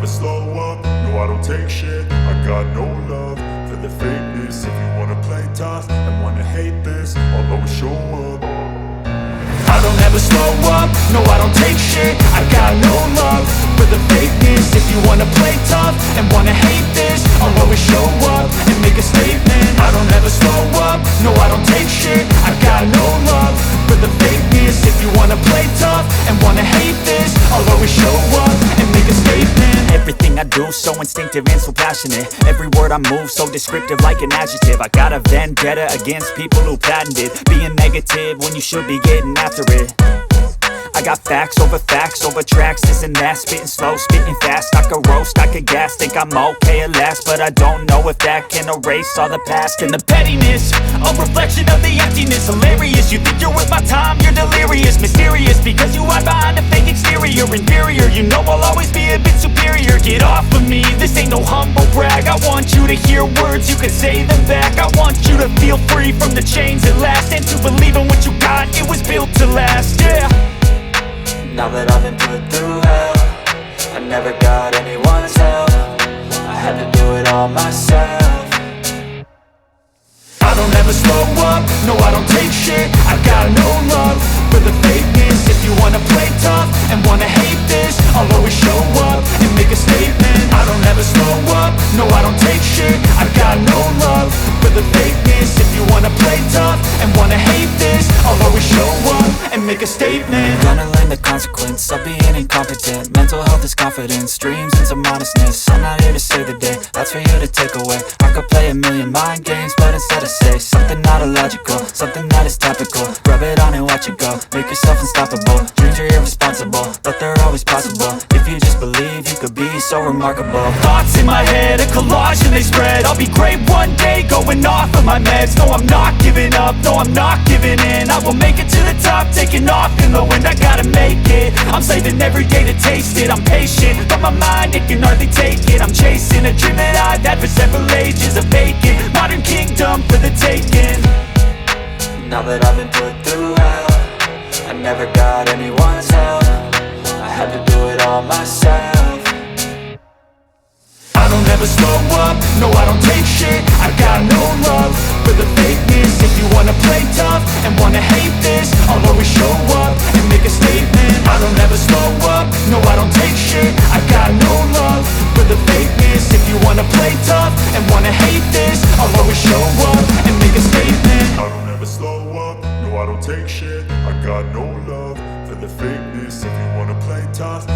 slow up, no I don't take shit. I got no love for the fakeness. If you wanna play tough and wanna hate this, I'll always show up. I don't ever slow up, no I don't take shit. I got no love for the fakeness. If you wanna play tough and wanna hate this, I'll always show up and make a statement. I don't ever slow up, no I don't take shit. I got no love for the fakeness. If you wanna play tough and wanna hate this, I'll always show up and make a statement. Everything I do so instinctive and so passionate. Every word I move so descriptive like an adjective. I got a vendetta against people who patented being negative when you should be getting after it. I got facts over tracks, this and that. Spitting slow, spitting fast, I could roast, I could gas. Think I'm okay at last, but I don't know if that can erase all the past. And the pettiness, a reflection of the emptiness. Hilarious, you think you're worth my time, you're delirious. Mysterious, because you hide behind a fake exterior. Inferior, you know I'll always be a bit superior. Get off of me, this ain't no humble brag. I want you to hear words, you can say them back. I want you to feel free from the chains at last, and to believe in what you got, it was built to last, yeah. Now that I've been put through hell, I never got anyone's help. I had to do it all myself. I don't ever slow up, no I don't take shit. I got no love for the fakeness. If you wanna play tough and wanna hate this, I'll always show up and make a statement. I don't ever slow up, no I don't take shit. I got no love for the fakeness. If you wanna play tough and wanna hate this, I'll always show up and make a statement. Gonna learn the consequence of being incompetent. Mental health is confidence, dreams and some honestness. I'm not here to save the day, that's for you to take away. I could play a million mind games, but instead I say something not illogical, something that is topical. Rub it on and watch it go, make yourself unstoppable. Dreams are irresponsible, but they're always possible. If you just believe, you could be so remarkable. Thoughts in my head, a collage and they spread. I'll be great one day, going off of my meds. No, I'm not giving up, no, I'm not giving in. I will make it to the top, taking off in the wind. I gotta make it, I'm saving every day to taste it. I'm patient, but my mind, it can hardly take it. I'm chasing a dream that I've had for several ages. A vacant, modern kingdom for the taking. Now that I've been put through hell, I never got anyone's help. I had to do it all myself. I don't ever slow up, no I don't take shit. I got no love for the fakeness. If you wanna play tough and wanna hate this, I'll always show up and make a statement. I don't ever slow up, no I don't take shit. I got no love for the fakeness. If you wanna play tough and wanna hate this, I'll always show up and make a statement. I don't ever slow up, no I don't take shit. I got no love for the fakeness. If you wanna play tough